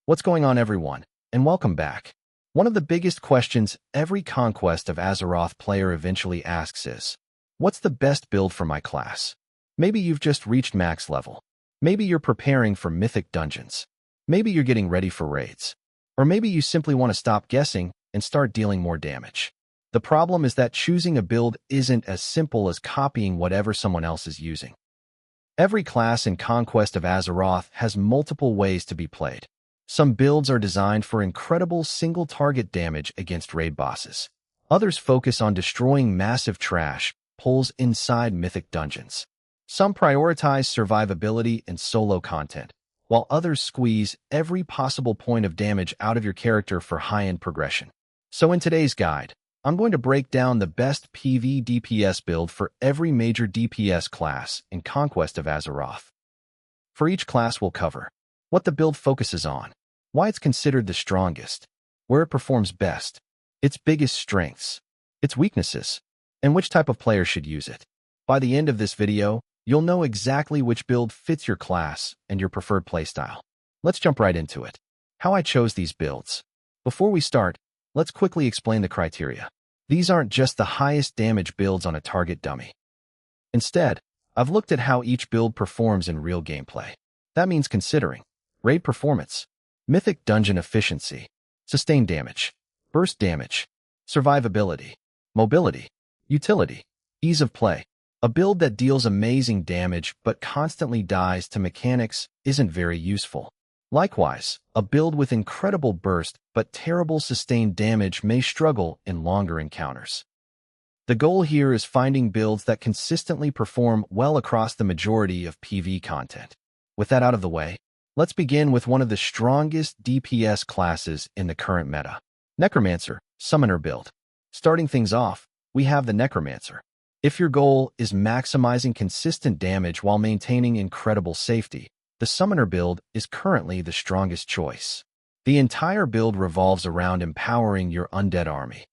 What's going on, everyone? And welcome back. One of the biggest questions every Conquest of Azeroth player eventually asks is, what's the best build for my class? Maybe you've just reached max level. Maybe you're preparing for Mythic dungeons. Maybe you're getting ready for raids. Or maybe you simply want to stop guessing and start dealing more damage. The problem is that choosing a build isn't as simple as copying whatever someone else is using. Every class in Conquest of Azeroth has multiple ways to be played. Some builds are designed for incredible single-target damage against raid bosses. Others focus on destroying massive trash pulls inside Mythic dungeons. Some prioritize survivability and solo content, while others squeeze every possible point of damage out of your character for high-end progression. So in today's guide, I'm going to break down the best PvE DPS build for every major DPS class in Conquest of Azeroth. For each class, we'll cover what the build focuses on, why it's considered the strongest, where it performs best, its biggest strengths, its weaknesses, and which type of player should use it. By the end of this video, you'll know exactly which build fits your class and your preferred playstyle. Let's jump right into it. How I chose these builds. Before we start, let's quickly explain the criteria. These aren't just the highest damage builds on a target dummy. Instead, I've looked at how each build performs in real gameplay. That means considering raid performance, Mythic dungeon efficiency, sustained damage, burst damage, survivability, mobility, utility, ease of play. A build that deals amazing damage but constantly dies to mechanics isn't very useful. Likewise, a build with incredible burst but terrible sustained damage may struggle in longer encounters. The goal here is finding builds that consistently perform well across the majority of PvE content. With that out of the way, let's begin with one of the strongest DPS classes in the current meta. Necromancer, Summoner build. Starting things off, we have the Necromancer. If your goal is maximizing consistent damage while maintaining incredible safety, the Summoner build is currently the strongest choice. The entire build revolves around empowering your undead army.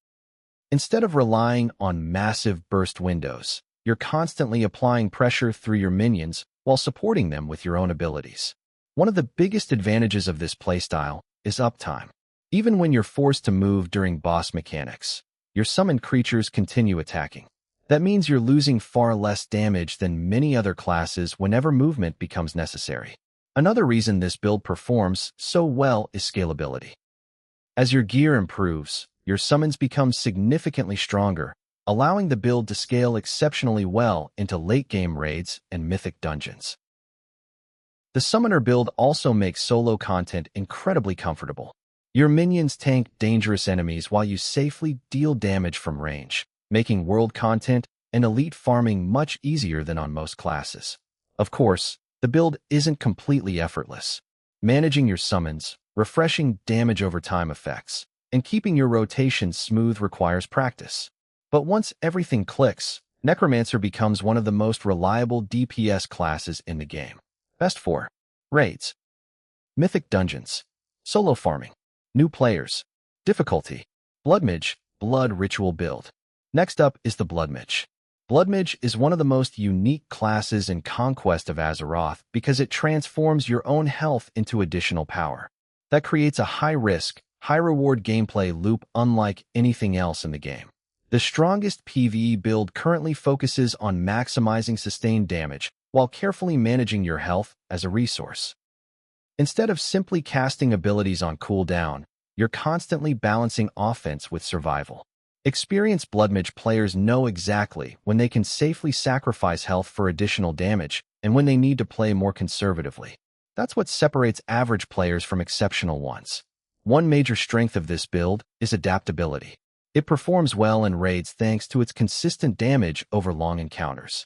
Instead of relying on massive burst windows, you're constantly applying pressure through your minions while supporting them with your own abilities. One of the biggest advantages of this playstyle is uptime. Even when you're forced to move during boss mechanics, your summoned creatures continue attacking. That means you're losing far less damage than many other classes whenever movement becomes necessary. Another reason this build performs so well is scalability. As your gear improves, your summons become significantly stronger, allowing the build to scale exceptionally well into late-game raids and Mythic dungeons. The Summoner build also makes solo content incredibly comfortable. Your minions tank dangerous enemies while you safely deal damage from range, making world content and elite farming much easier than on most classes. Of course, the build isn't completely effortless. Managing your summons, refreshing damage over time effects, and keeping your rotations smooth requires practice. But once everything clicks, Necromancer becomes one of the most reliable DPS classes in the game. Best for raids, Mythic dungeons, solo farming, new players, difficulty, Blood Mage, blood ritual build. Next up is the Blood Mage. Blood Mage is one of the most unique classes in Conquest of Azeroth because it transforms your own health into additional power. That creates a high-risk, high-reward gameplay loop unlike anything else in the game. The strongest PvE build currently focuses on maximizing sustained damage while carefully managing your health as a resource. Instead of simply casting abilities on cooldown, you're constantly balancing offense with survival. Experienced Blood Mage players know exactly when they can safely sacrifice health for additional damage and when they need to play more conservatively. That's what separates average players from exceptional ones. One major strength of this build is adaptability. It performs well in raids thanks to its consistent damage over long encounters.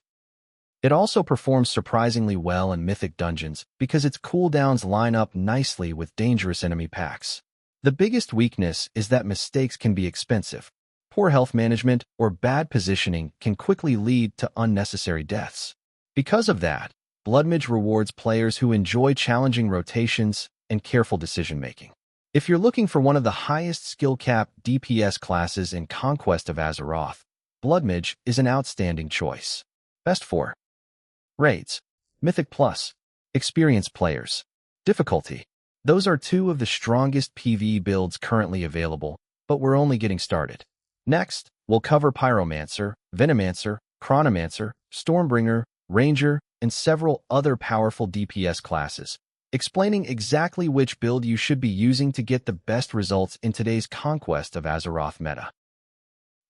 It also performs surprisingly well in Mythic dungeons because its cooldowns line up nicely with dangerous enemy packs. The biggest weakness is that mistakes can be expensive. Poor health management or bad positioning can quickly lead to unnecessary deaths. Because of that, Blood Mage rewards players who enjoy challenging rotations and careful decision-making. If you're looking for one of the highest skill cap DPS classes in Conquest of Azeroth, Blood Mage is an outstanding choice. Best for raids, Mythic Plus, experienced players, difficulty. Those are two of the strongest PvE builds currently available, but we're only getting started. Next, we'll cover Pyromancer, Venommancer, Chronommancer, Stormbringer, Ranger, and several other powerful DPS classes, explaining exactly which build you should be using to get the best results in today's Conquest of Azeroth meta.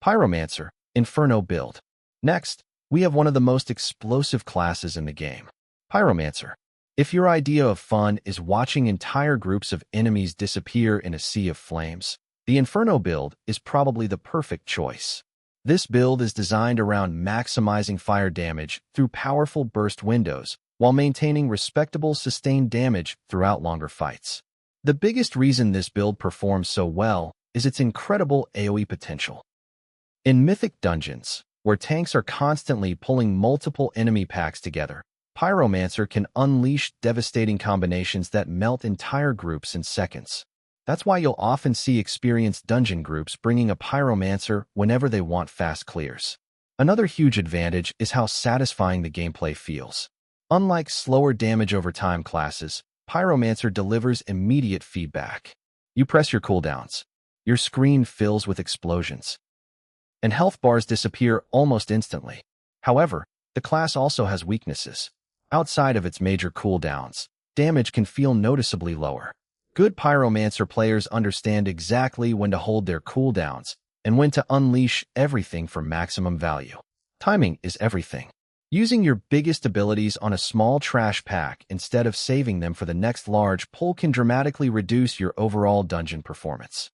Pyromancer, Inferno build. Next, we have one of the most explosive classes in the game, Pyromancer. If your idea of fun is watching entire groups of enemies disappear in a sea of flames, the Inferno build is probably the perfect choice. This build is designed around maximizing fire damage through powerful burst windows, while maintaining respectable sustained damage throughout longer fights. The biggest reason this build performs so well is its incredible AoE potential. In Mythic dungeons, where tanks are constantly pulling multiple enemy packs together, Pyromancer can unleash devastating combinations that melt entire groups in seconds. That's why you'll often see experienced dungeon groups bringing a Pyromancer whenever they want fast clears. Another huge advantage is how satisfying the gameplay feels. Unlike slower damage over time classes, Pyromancer delivers immediate feedback. You press your cooldowns, your screen fills with explosions, and health bars disappear almost instantly. However, the class also has weaknesses. Outside of its major cooldowns, damage can feel noticeably lower. Good Pyromancer players understand exactly when to hold their cooldowns and when to unleash everything for maximum value. Timing is everything. Using your biggest abilities on a small trash pack instead of saving them for the next large pull can dramatically reduce your overall dungeon performance.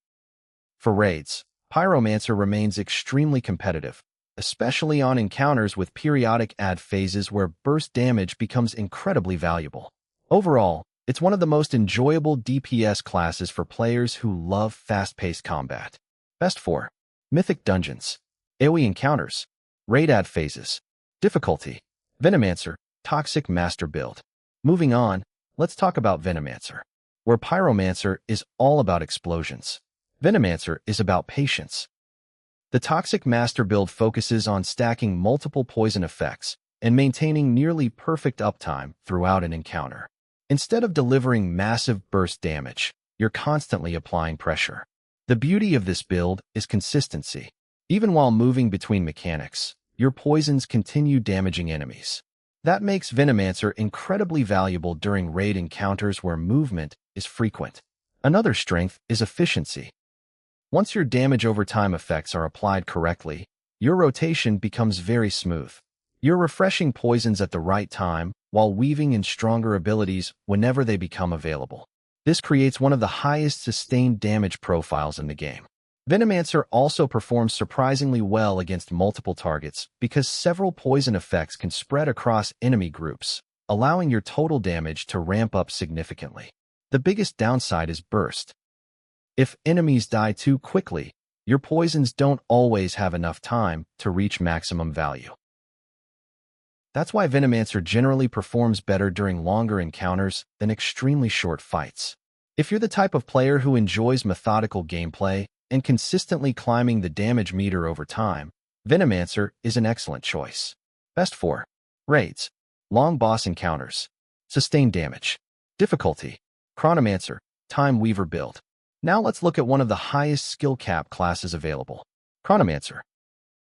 For raids, Pyromancer remains extremely competitive, especially on encounters with periodic add phases where burst damage becomes incredibly valuable. Overall, it's one of the most enjoyable DPS classes for players who love fast-paced combat. Best for Mythic dungeons, AoE encounters, raid add phases. Difficulty: Venommancer, Toxic Master build. Moving on, let's talk about Venommancer. Where Pyromancer is all about explosions, Venommancer is about patience. The Toxic Master build focuses on stacking multiple poison effects and maintaining nearly perfect uptime throughout an encounter. Instead of delivering massive burst damage, you're constantly applying pressure. The beauty of this build is consistency. Even while moving between mechanics, your poisons continue damaging enemies. That makes Venommancer incredibly valuable during raid encounters where movement is frequent. Another strength is efficiency. Once your damage over time effects are applied correctly, your rotation becomes very smooth. You're refreshing poisons at the right time while weaving in stronger abilities whenever they become available. This creates one of the highest sustained damage profiles in the game. Venommancer also performs surprisingly well against multiple targets because several poison effects can spread across enemy groups, allowing your total damage to ramp up significantly. The biggest downside is burst. If enemies die too quickly, your poisons don't always have enough time to reach maximum value. That's why Venommancer generally performs better during longer encounters than extremely short fights. If you're the type of player who enjoys methodical gameplay and consistently climbing the damage meter over time, Venommancer is an excellent choice. Best for raids, long boss encounters, sustained damage. Difficulty: Chronommancer, Time Weaver build. Now let's look at one of the highest skill cap classes available, Chronommancer.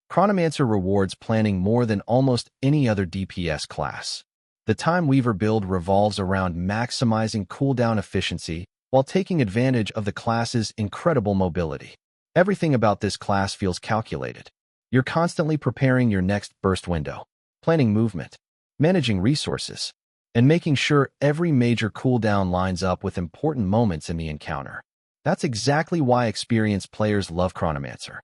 Chronommancer rewards planning more than almost any other DPS class. The Time Weaver build revolves around maximizing cooldown efficiency while taking advantage of the class's incredible mobility. Everything about this class feels calculated. You're constantly preparing your next burst window, planning movement, managing resources, and making sure every major cooldown lines up with important moments in the encounter. That's exactly why experienced players love Chronommancer.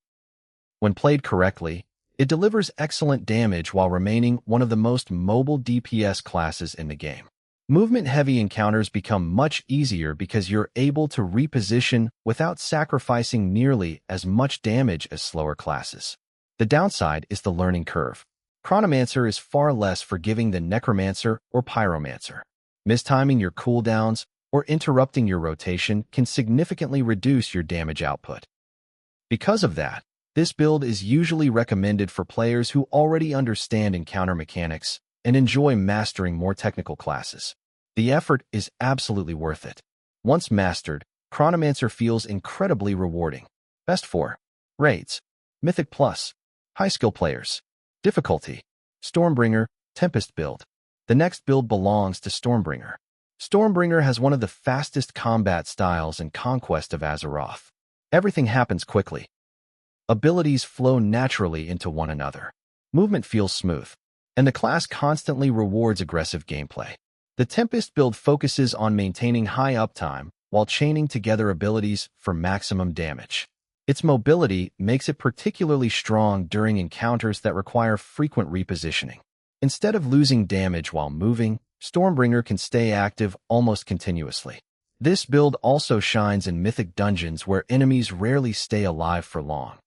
When played correctly, it delivers excellent damage while remaining one of the most mobile DPS classes in the game. Movement-heavy encounters become much easier because you're able to reposition without sacrificing nearly as much damage as slower classes. The downside is the learning curve. Chronommancer is far less forgiving than Necromancer or Pyromancer. Mistiming your cooldowns or interrupting your rotation can significantly reduce your damage output. Because of that, this build is usually recommended for players who already understand encounter mechanics and enjoy mastering more technical classes. The effort is absolutely worth it. Once mastered, Chronommancer feels incredibly rewarding. Best for raids, Mythic Plus, high skill players. Difficulty, Stormbringer, Tempest build. The next build belongs to Stormbringer. Stormbringer has one of the fastest combat styles in Conquest of Azeroth. Everything happens quickly. Abilities flow naturally into one another. Movement feels smooth, and the class constantly rewards aggressive gameplay. The Tempest build focuses on maintaining high uptime while chaining together abilities for maximum damage. Its mobility makes it particularly strong during encounters that require frequent repositioning. Instead of losing damage while moving, Stormbringer can stay active almost continuously. This build also shines in Mythic dungeons where enemies rarely stay alive for long.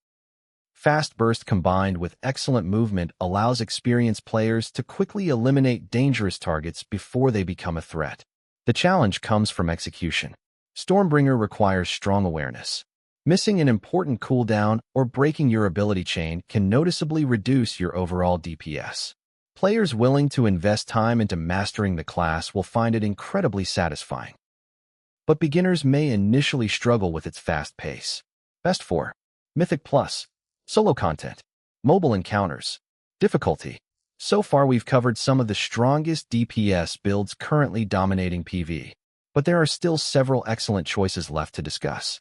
Fast burst combined with excellent movement allows experienced players to quickly eliminate dangerous targets before they become a threat. The challenge comes from execution. Stormbringer requires strong awareness. Missing an important cooldown or breaking your ability chain can noticeably reduce your overall DPS. Players willing to invest time into mastering the class will find it incredibly satisfying. But beginners may initially struggle with its fast pace. Best for Mythic Plus, solo content, mobile encounters. Difficulty. So far we've covered some of the strongest DPS builds currently dominating PvE, but there are still several excellent choices left to discuss.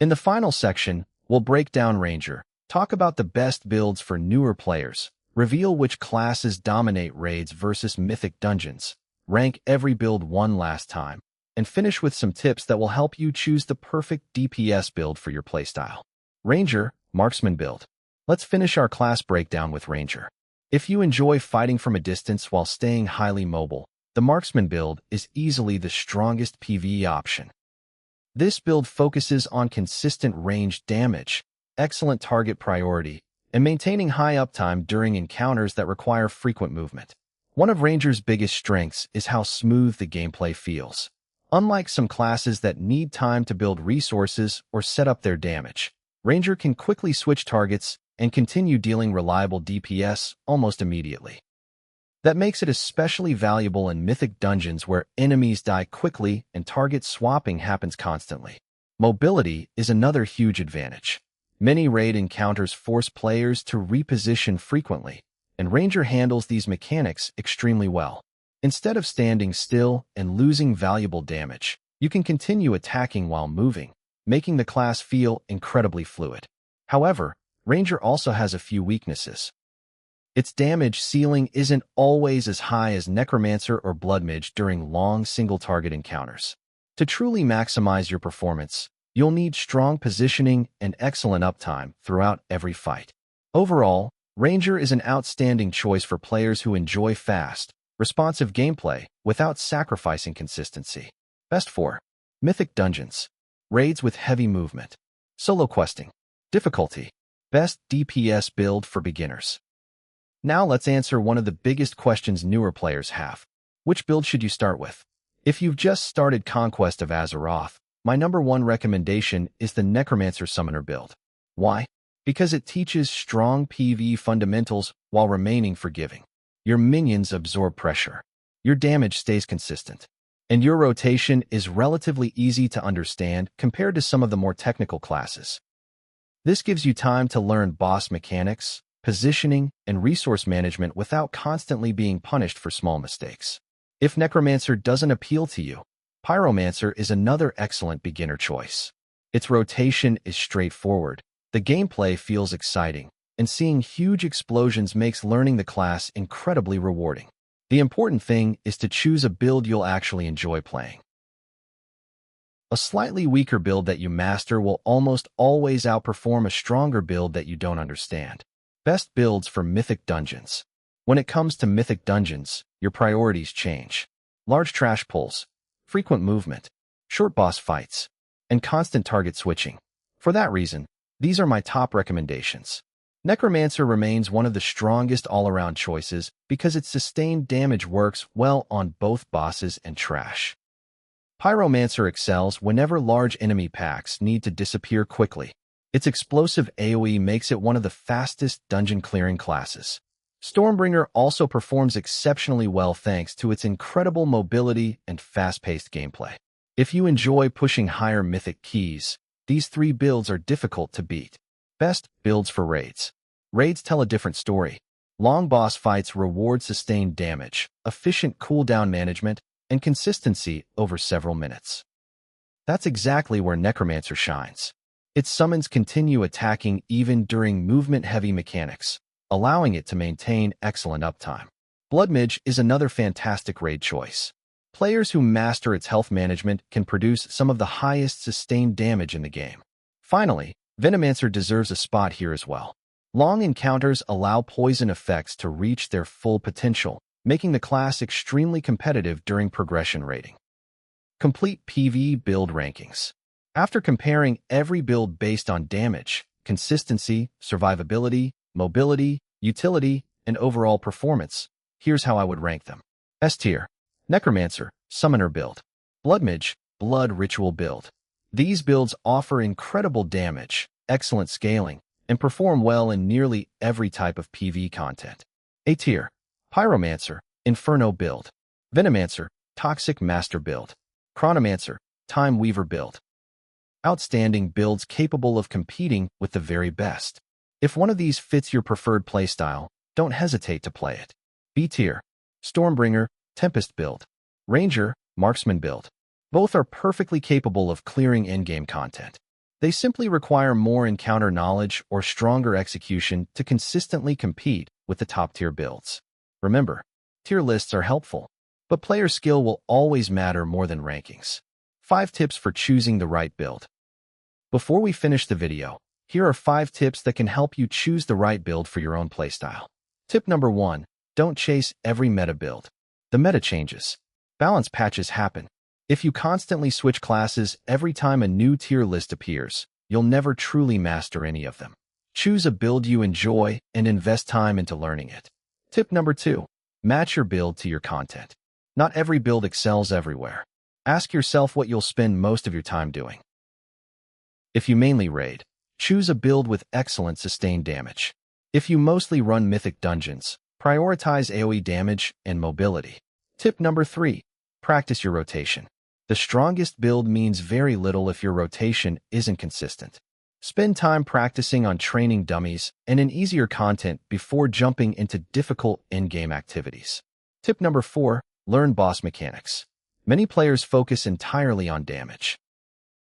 In the final section, we'll break down Ranger, talk about the best builds for newer players, reveal which classes dominate raids versus Mythic dungeons, rank every build one last time, and finish with some tips that will help you choose the perfect DPS build for your playstyle. Ranger, marksman build. Let's finish our class breakdown with Ranger. If you enjoy fighting from a distance while staying highly mobile, the marksman build is easily the strongest PvE option. This build focuses on consistent range damage, excellent target priority, and maintaining high uptime during encounters that require frequent movement. One of Ranger's biggest strengths is how smooth the gameplay feels. Unlike some classes that need time to build resources or set up their damage, Ranger can quickly switch targets and continue dealing reliable DPS almost immediately. That makes it especially valuable in Mythic dungeons where enemies die quickly and target swapping happens constantly. Mobility is another huge advantage. Many raid encounters force players to reposition frequently, and Ranger handles these mechanics extremely well. Instead of standing still and losing valuable damage, you can continue attacking while moving, making the class feel incredibly fluid. However, Ranger also has a few weaknesses. Its damage ceiling isn't always as high as Necromancer or Blood Mage during long single-target encounters. To truly maximize your performance, you'll need strong positioning and excellent uptime throughout every fight. Overall, Ranger is an outstanding choice for players who enjoy fast, responsive gameplay without sacrificing consistency. Best for Mythic dungeons, raids with heavy movement, solo questing. Difficulty, best DPS build for beginners. Now let's answer one of the biggest questions newer players have. Which build should you start with? If you've just started Conquest of Azeroth, my number one recommendation is the Necromancer Summoner build. Why? Because it teaches strong PvE fundamentals while remaining forgiving. Your minions absorb pressure. Your damage stays consistent. And your rotation is relatively easy to understand compared to some of the more technical classes. This gives you time to learn boss mechanics, positioning, and resource management without constantly being punished for small mistakes. If Necromancer doesn't appeal to you, Pyromancer is another excellent beginner choice. Its rotation is straightforward, the gameplay feels exciting, and seeing huge explosions makes learning the class incredibly rewarding. The important thing is to choose a build you'll actually enjoy playing. A slightly weaker build that you master will almost always outperform a stronger build that you don't understand. Best builds for Mythic dungeons. When it comes to Mythic dungeons, your priorities change. Large trash pulls, frequent movement, short boss fights, and constant target switching. For that reason, these are my top recommendations. Necromancer remains one of the strongest all-around choices because its sustained damage works well on both bosses and trash. Pyromancer excels whenever large enemy packs need to disappear quickly. Its explosive AoE makes it one of the fastest dungeon-clearing classes. Stormbringer also performs exceptionally well thanks to its incredible mobility and fast-paced gameplay. If you enjoy pushing higher mythic keys, these 3 builds are difficult to beat. Best builds for raids. Raids tell a different story. Long boss fights reward sustained damage, efficient cooldown management, and consistency over several minutes. That's exactly where Necromancer shines. Its summons continue attacking even during movement-heavy mechanics, allowing it to maintain excellent uptime. Blood Mage is another fantastic raid choice. Players who master its health management can produce some of the highest sustained damage in the game. Finally, Venommancer deserves a spot here as well. Long encounters allow poison effects to reach their full potential, making the class extremely competitive during progression raiding. Complete PvE build rankings. After comparing every build based on damage, consistency, survivability, mobility, utility, and overall performance, here's how I would rank them. S tier. Necromancer, Summoner build. Blood Mage, Blood Ritual build. These builds offer incredible damage, excellent scaling, and perform well in nearly every type of PvE content. A tier. Pyromancer, Inferno build. Venommancer, Toxic Master build. Chronommancer, Time Weaver build. Outstanding builds capable of competing with the very best. If one of these fits your preferred playstyle, don't hesitate to play it. B tier. Stormbringer, Tempest build. Ranger, Marksman build. Both are perfectly capable of clearing endgame content. They simply require more encounter knowledge or stronger execution to consistently compete with the top-tier builds. Remember, tier lists are helpful, but player skill will always matter more than rankings. 5 tips for choosing the right build. Before we finish the video, here are 5 tips that can help you choose the right build for your own playstyle. Tip number 1. Don't chase every meta build. The meta changes. Balance patches happen. If you constantly switch classes every time a new tier list appears, you'll never truly master any of them. Choose a build you enjoy and invest time into learning it. Tip number 2. Match your build to your content. Not every build excels everywhere. Ask yourself what you'll spend most of your time doing. If you mainly raid, choose a build with excellent sustained damage. If you mostly run mythic dungeons, prioritize AoE damage and mobility. Tip number 3. Practice your rotation. The strongest build means very little if your rotation isn't consistent. Spend time practicing on training dummies and in easier content before jumping into difficult in-game activities. Tip number 4. Learn boss mechanics. Many players focus entirely on damage,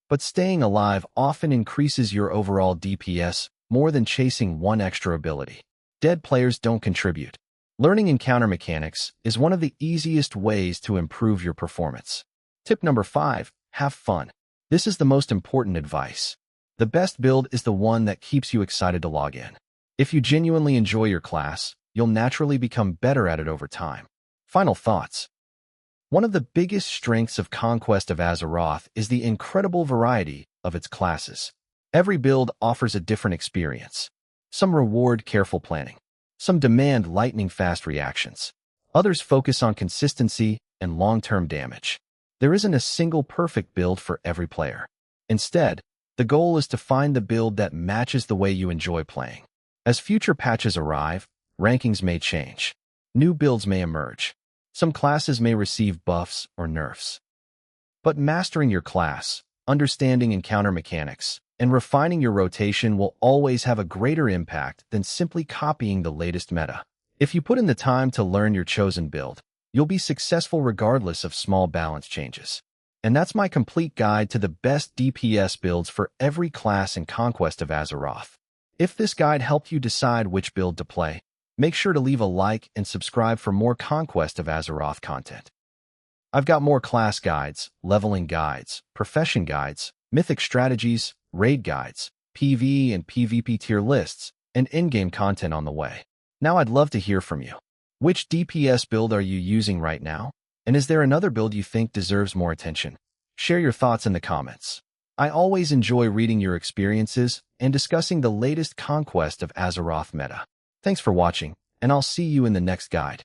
but staying alive often increases your overall DPS more than chasing one extra ability. Dead players don't contribute. Learning encounter mechanics is one of the easiest ways to improve your performance. Tip number 5. Have fun. This is the most important advice. The best build is the one that keeps you excited to log in. If you genuinely enjoy your class, you'll naturally become better at it over time. Final thoughts. One of the biggest strengths of Conquest of Azeroth is the incredible variety of its classes. Every build offers a different experience. Some reward careful planning. Some demand lightning-fast reactions. Others focus on consistency and long-term damage. There isn't a single perfect build for every player. Instead, the goal is to find the build that matches the way you enjoy playing. As future patches arrive, rankings may change. New builds may emerge. Some classes may receive buffs or nerfs. But mastering your class, understanding encounter mechanics, and refining your rotation will always have a greater impact than simply copying the latest meta. If you put in the time to learn your chosen build, you'll be successful regardless of small balance changes. And that's my complete guide to the best DPS builds for every class in Conquest of Azeroth. If this guide helped you decide which build to play, make sure to leave a like and subscribe for more Conquest of Azeroth content. I've got more class guides, leveling guides, profession guides, mythic strategies, raid guides, PvE and PvP tier lists, and in-game content on the way. Now I'd love to hear from you. Which DPS build are you using right now? And is there another build you think deserves more attention? Share your thoughts in the comments. I always enjoy reading your experiences and discussing the latest Conquest of Azeroth meta. Thanks for watching, and I'll see you in the next guide.